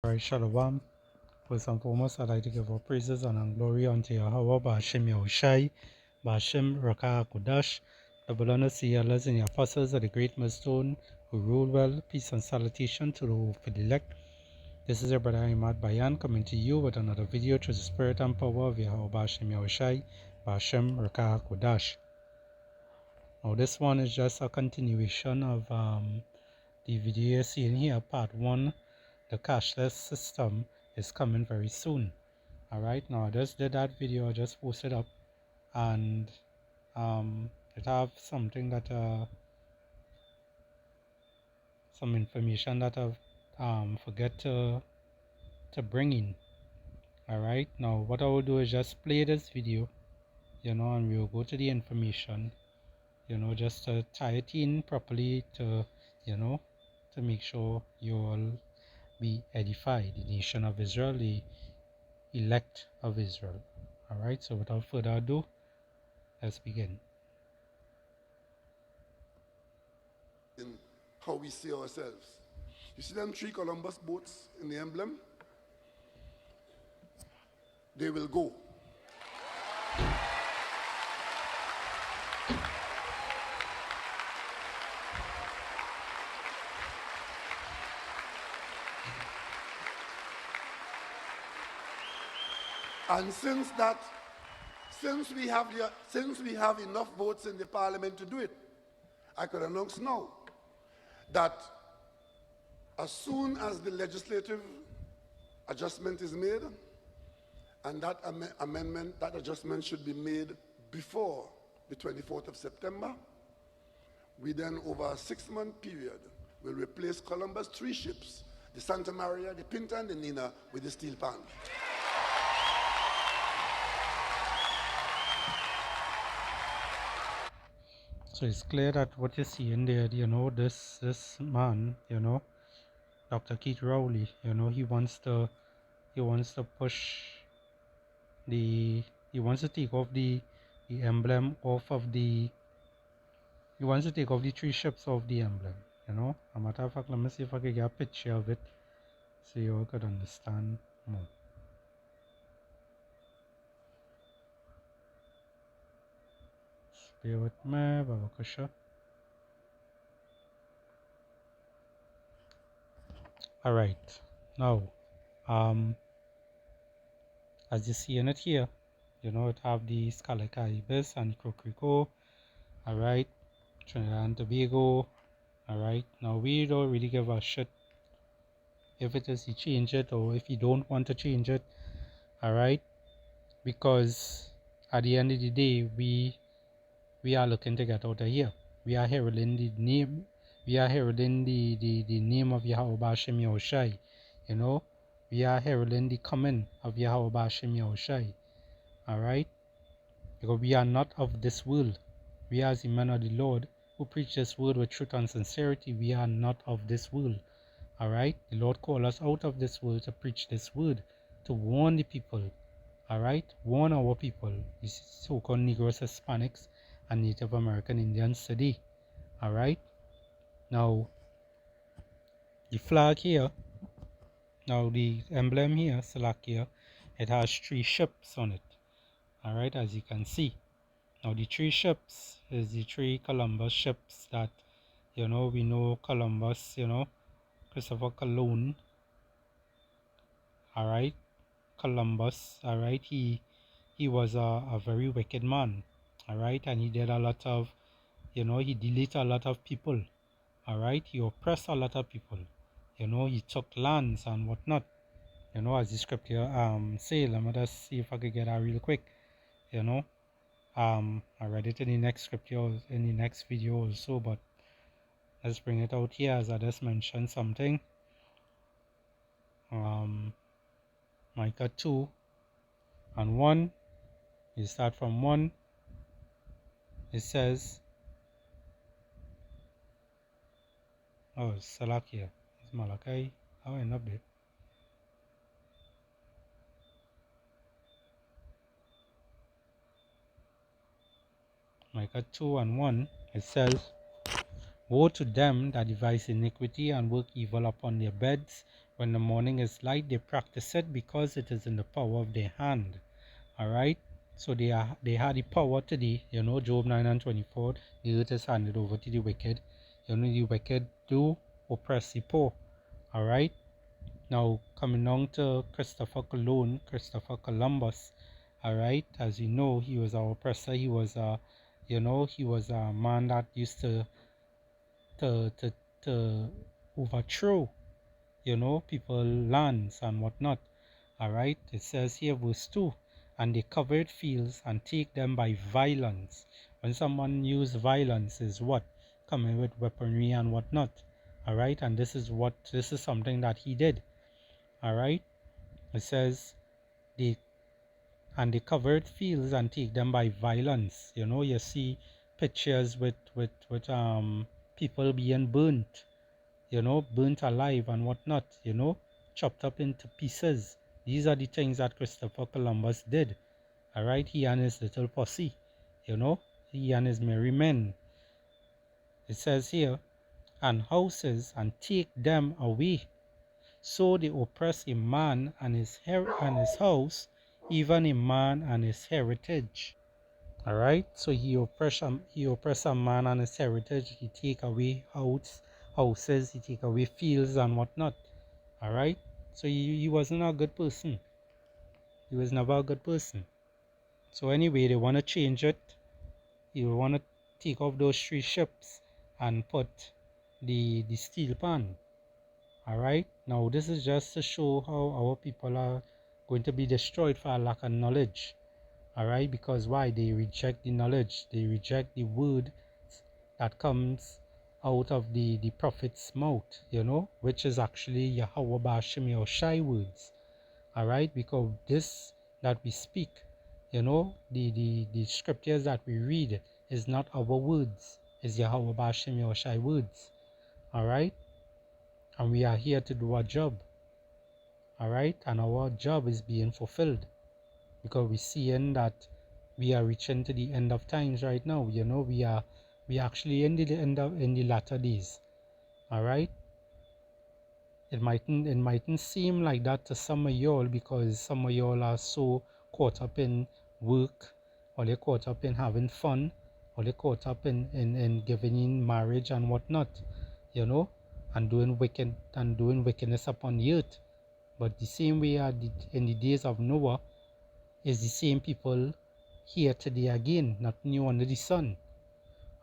Alright, Shalom. First and foremost, I'd like to give all praises and glory unto Yahweh, Ba'ashem Yahushai, Ba'ashem Rakah Kodash, the Balanas, the elders, and the apostles of the great millstone who rule well. Peace and salutation to the hopeful elect. This is your brother Ahmad Bayan coming to you with another video through the spirit and power of Yahweh, Ba'ashem Yahushai, Ba'ashem Rakah Kodash. Now, this one is just a continuation of the video you're seeing here, part 1. The cashless system is coming very soon. Alright, now I just did that video, I just posted up, and it have something that some information that I've forget to bring in. Alright, now what I will do is just play this video, and we'll go to the information, just to tie it in properly to to make sure you all be edified, the nation of Israel, the elect of Israel. Alright, so without further ado, let's begin. In how we see ourselves. You see them 3 Columbus boats in the emblem? They will go. And since we have enough votes in the parliament to do it, I could announce now that as soon as the legislative adjustment is made, and that that adjustment should be made before the 24th of September, we then, over a 6-month period, will replace Columbus' 3 ships, the Santa Maria, the Pinta, and the Nina, with the steel pan. So it's clear that what you see in there, this man, Dr. Keith Rowley, he wants to push he wants to take off the emblem off of he wants to take off the 3 ships off the emblem, As a matter of fact, let me see if I can get a picture of it so you all could understand more. Bear with me, Babakasha. Alright, now, as you see in it here, it have the Scarlet Ibis and Crocrico, alright, Trinidad and Tobago, alright. Now we don't really give a shit if it is you change it or if you don't want to change it, alright, because at the end of the day, we are looking to get out of here. We are heralding the name. We are heralding the name of Yahweh Ba'ashem Yahushai. We are heralding the coming of Yahweh Ba'ashem Yahushai. Alright? Because we are not of this world. We are the men of the Lord who preach this word with truth and sincerity. We are not of this world. Alright? The Lord called us out of this world to preach this word, to warn the people. Alright? Warn our people, the so-called Negroes, Hispanics, and Native American Indians today. Alright? Now, the flag here, now the emblem here, Salakia, it has 3 ships on it. Alright, as you can see. Now, the 3 ships is the 3 Columbus ships that, we know Columbus, Christopher Columbus. Alright? Columbus, alright, he was a very wicked man. Alright, and he did a lot of, he deleted a lot of people. Alright, he oppressed a lot of people. He took lands and whatnot. As the scripture say, let me just see if I could get that real quick. I read it in the next scripture, in the next video also, but let's bring it out here as I just mentioned something. Micah 2 and 1. You start from 1. It says, oh, it's Salakia. It's Malachi. How I end up there? Micah 2 and 1. It says, Woe to them that devise iniquity and work evil upon their beds, When the morning is light, they practice it because it is in the power of their hand. All right. So they had the power today. Job 9:24. The earth is handed over to the wicked. The wicked do oppress the poor. All right. Now coming on to Christopher Columbus. All right. As you know, he was our oppressor. He was he was a man that used to to to overthrow people lands and whatnot. All right, it says here, verse 2, and they covered fields and take them by violence. When someone use violence is what? Coming with weaponry and whatnot. All right, and this is something that he did. All right, it says they and they covered fields and take them by violence. You see pictures with people being burnt, burnt alive and whatnot, chopped up into pieces. These are the things that Christopher Columbus did. All right, he and his little posse, you know, he and his merry men. It says here, and houses and take them away. So they oppress a man and his house, even a man and his heritage. All right, so he oppress a man and his heritage. He take away houses, he take away fields and whatnot. All right, so he wasn't a good person. He was never a good person. So anyway, they want to change it. You want to take off those 3 ships and put the steel pan. All right, now this is just to show how our people are going to be destroyed for a lack of knowledge. All right, because why? They reject the knowledge, they reject the word that comes out of the prophet's mouth, which is actually Yahweh Bashim Yahushai words. All right, because this that we speak, the scriptures that we read is not our words, is Yahweh Bashim Yahushai words. All right, and we are here to do our job. All right, and our job is being fulfilled because we're seeing that we are reaching to the end of times right now. We actually in the latter days. All right, it mightn't seem like that to some of y'all because some of y'all are so caught up in work, or they're caught up in having fun, or they're caught up in giving in marriage and whatnot, and doing wickedness upon the earth. But the same way in the days of Noah is the same people here today again, not new under the sun.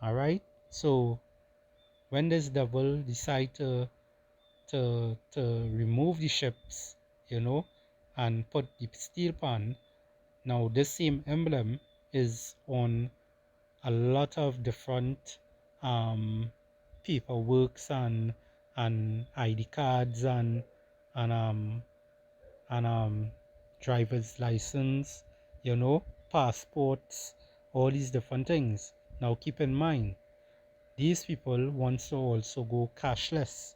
All right, so when this devil decide to remove the ships, and put the steel pan, now this same emblem is on a lot of different um, paperworks and ID cards and and driver's license, passports, all these different things. Now keep in mind, these people want to also go cashless.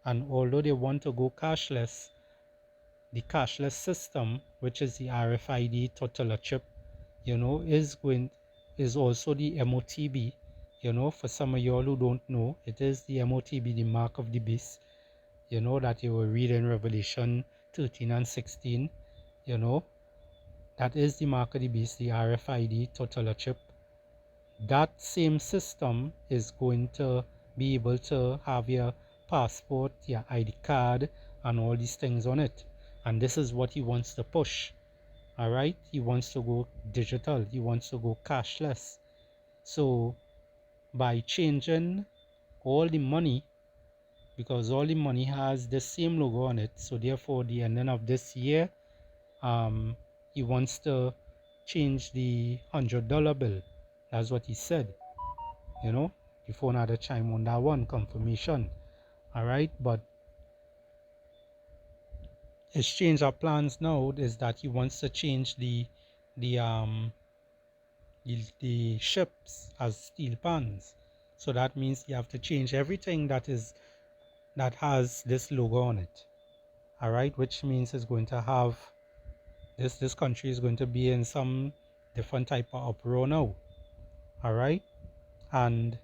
And although they want to go cashless, the cashless system, which is the RFID total chip, is also the MOTB. For some of y'all who don't know, it is the MOTB, the mark of the beast, that you will read in Revelation 13 and 16. That is the mark of the beast, the RFID total chip. That same system is going to be able to have your passport, your ID card, and all these things on it. And this is what he wants to push. All right, he wants to go digital, he wants to go cashless. So by changing all the money, because all the money has the same logo on it, so therefore the ending of this year, he wants to change the $100 bill. That's what he said. Before another chime on that one confirmation. All right, but his change of plans now is that he wants to change the the ships as steel pans. So that means you have to change everything that has this logo on it. All right, which means it's going to have this country is going to be in some different type of uproar now. All right, and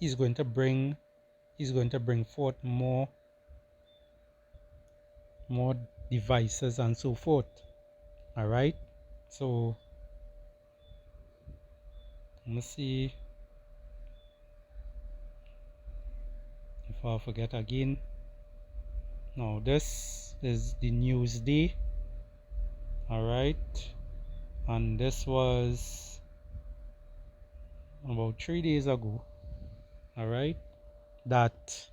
he's going to bring forth more more devices and so forth. All right, so let me see if I forget again. Now this is the news day. All right, and this was about 3 days ago. All right, that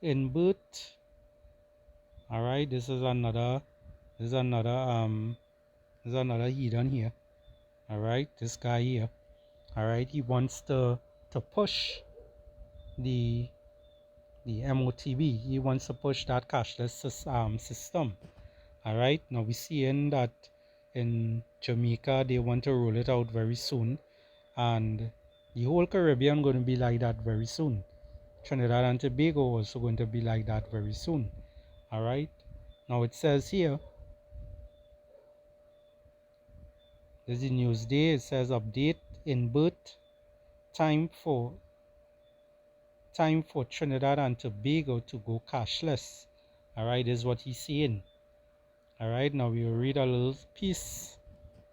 in Boot. All right, this is another heathen here. All right, this guy here. All right, he wants to push the MOTB. He wants to push that cashless system. All right, now we're seeing that in Jamaica they want to roll it out very soon, and the whole Caribbean going to be like that very soon. Trinidad and Tobago also going to be like that very soon. All right, now it says here, this is the news day. It says update in Boot, time for Trinidad and Tobago to go cashless. All right, this is what he's saying. All right, now we will read a little piece,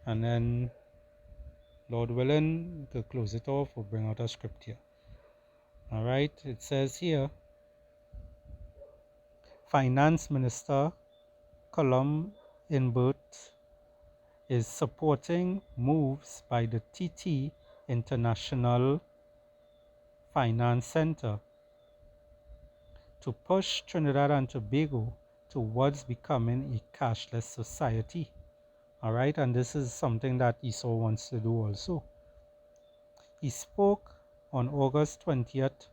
and then Lord willing, we could close it off or bring out a script here. All right, it says here, Finance Minister Colum Inbert is supporting moves by the TT International Finance Center to push Trinidad and Tobago towards becoming a cashless society. All right, and this is something that ESO wants to do also. He spoke on August 20th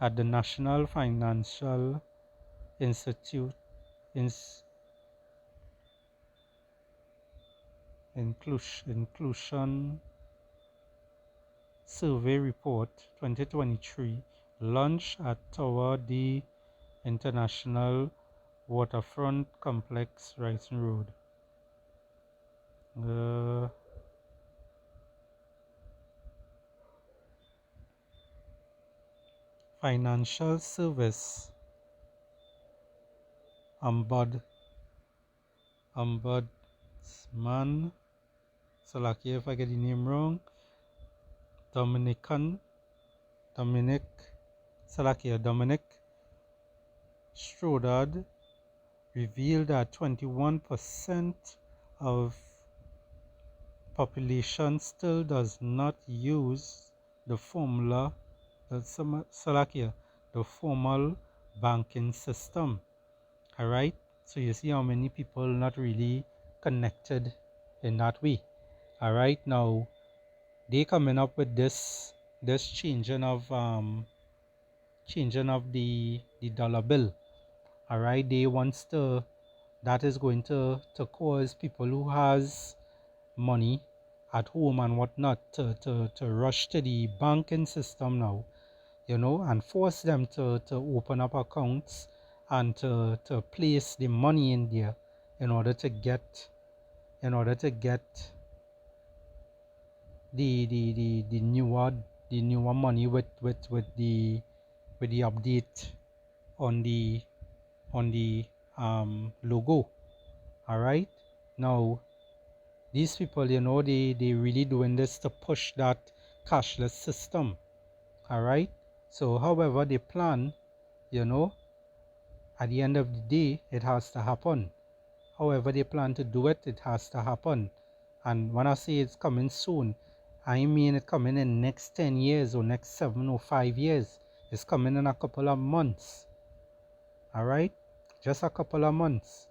at the National Financial Institute Inclusion Survey Report 2023 launched at Tower D International Waterfront Complex, Wrighton Road. Financial Service Ombudsman, so lucky if I get the name wrong, Dominic Strodard revealed that 21% of population still does not use the formal banking system. All right, so you see how many people not really connected in that way. All right, now they coming up with this changing of the dollar bill. All right, they wants to, that is going to cause people who has money at home and whatnot to rush to the banking system now, you know, and force them to open up accounts and to place the money in there in order to get the newer money with the update on the logo. All right, now these people, you know, they really doing this to push that cashless system. All right, so however they plan, you know, at the end of the day it has to happen. However they plan to do it, it has to happen. And when I say it's coming soon, I mean it coming in next 10 years or next 7 or 5 years. It's coming in a couple of months. All right, just a couple of months,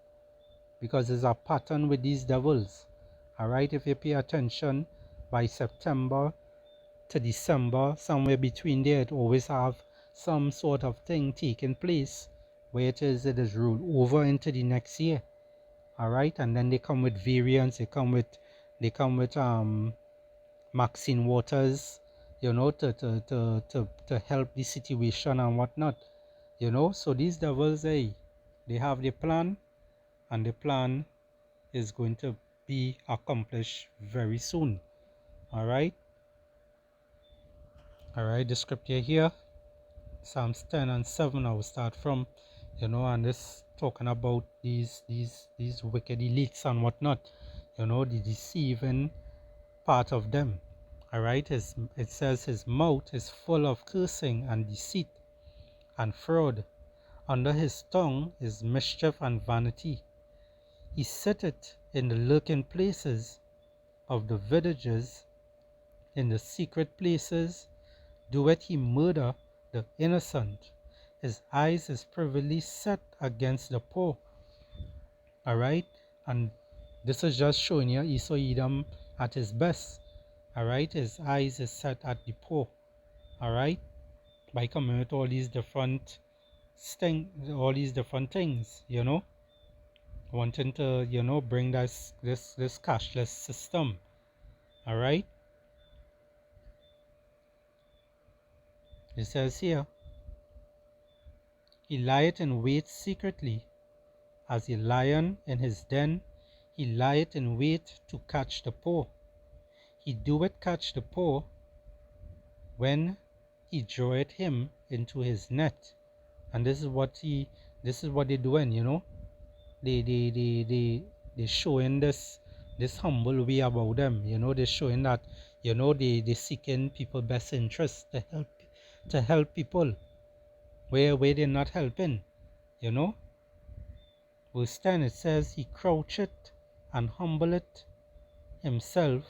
because there's a pattern with these devils. All right, if you pay attention, by September to December, somewhere between there, it always have some sort of thing taking place where it is rolled over into the next year. All right, and then they come with variants. They come with Maxine Waters, you know, to help the situation and whatnot, you know. So these devils, hey, they have the plan, and the plan is going to be accomplished very soon. All right, the scripture here. Psalms 10 and 7 I will start from, and this talking about these wicked elites and whatnot, the deceiving part of them. Alright, it says his mouth is full of cursing and deceit and fraud. Under his tongue is mischief and vanity. He sitteth in the lurking places of the villages, in the secret places doeth he murder the innocent. His eyes is privily set against the poor. Alright? And this is just showing you Esau Edom at his best. Alright? His eyes is set at the poor. Alright? By coming with all these different things, wanting to, bring this cashless system. Alright? It says here, he lieth in wait secretly, as a lion in his den, he lieth in wait to catch the poor. He doeth catch the poor when he draweth him into his net. And this is what they're doing, They showing this humble way about them, they're showing that, they seeking people best interest to help people where they're not helping, Verse 10 it says, he croucheth and humbleth himself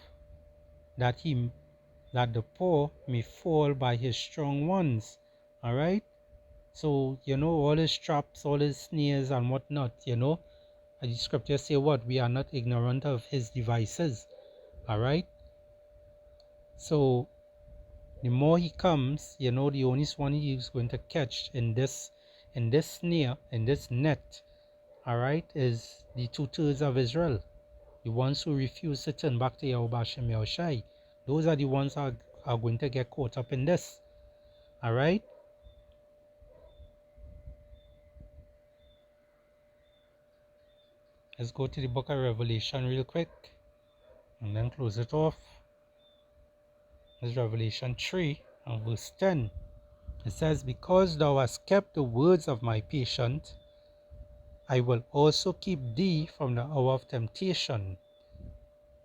that the poor may fall by his strong ones. Alright? So, all his traps, all his snares and whatnot, the scriptures say what? We are not ignorant of his devices. Alright? So, the more he comes, the only one he's going to catch in this snare, in this net, alright, is the 2/3 of Israel. The ones who refuse to turn back to Yahweh Hashem Yahushai. Those are the ones that are going to get caught up in this. Alright? Let's go to the book of Revelation real quick and then close it off. This is Revelation 3 and verse 10. It says, because thou hast kept the words of my patience, I will also keep thee from the hour of temptation,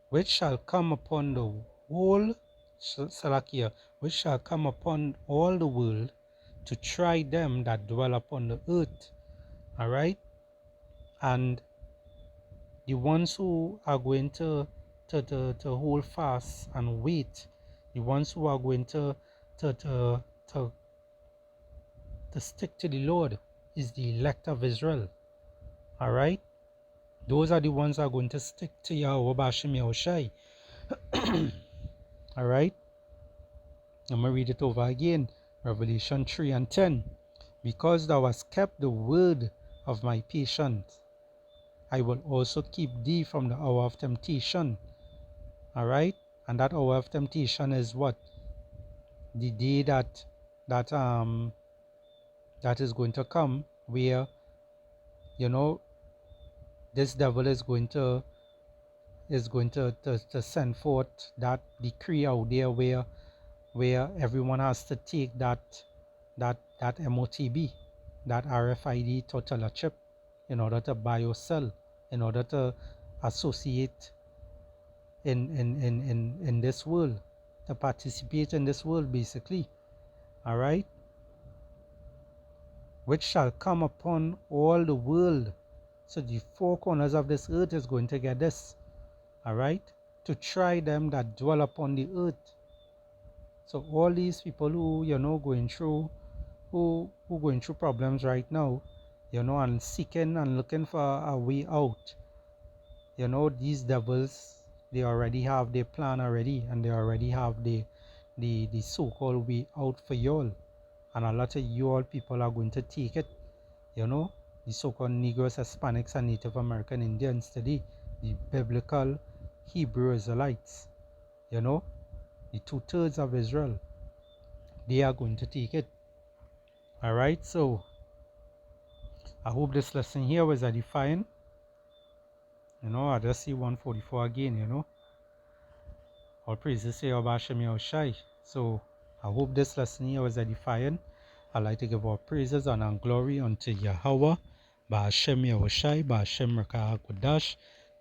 which shall come upon the whole Salakia, which shall come upon all the world to try them that dwell upon the earth. Alright? And the ones who are going to hold fast and wait, the ones who are going to stick to the Lord, is the elect of Israel. Alright? Those are the ones that are going to stick to Yahweh Bashem Yahushai. Alright? I'm going to read it over again. Revelation 3 and 10. Because thou hast kept the word of my patience, I will also keep thee from the hour of temptation. Alright? And that hour of temptation is what? The day that is going to come, where this devil is going to send forth that decree out there where everyone has to take that MOTB, that RFID total chip, in order to buy or sell, in order to associate in this world, to participate in this world, basically. Alright? Which shall come upon all the world. So the four corners of this earth is going to get this. Alright? To try them that dwell upon the earth. So all these people who, going through problems right now, and seeking and looking for a way out, these devils, they already have their plan already, and they already have the so-called way out for y'all. And a lot of y'all people are going to take it, the so-called Negroes, Hispanics, and Native American Indians today, the biblical Hebrew Israelites, the 2/3 of Israel, they are going to take it. Alright, so I hope this lesson here was edifying. I just see 144 again, All praises to Yahweh Hashem Yahushai. So I hope this lesson here was edifying. I'd like to give all praises and glory unto Yahweh, Ba'ashem Yahushai, Ba'ashem Rakah Kodash.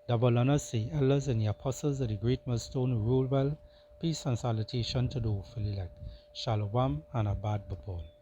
Double honor to the elders and the apostles of the great millstone who rule well. Peace and salutation to the hopefully elect. Shalom and Abad Babal.